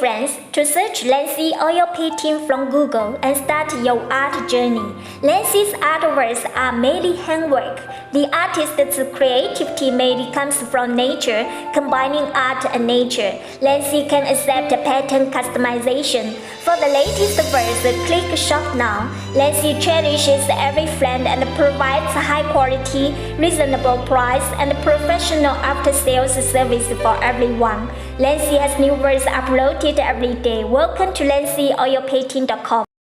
friends, to search Lancy oil painting from Google and start your art journey. Lancy's artworks are mainly handwork. The artist's creativity mainly comes from nature, combining art and nature. Lancy can accept pattern customization. For the latest version, click Shop Now. Lancy cherishes every friend and provides high quality, reasonable price, and professional after-sales service for everyone. Lancy has new versions uploaded every day. Welcome to lancyoilpainting.com.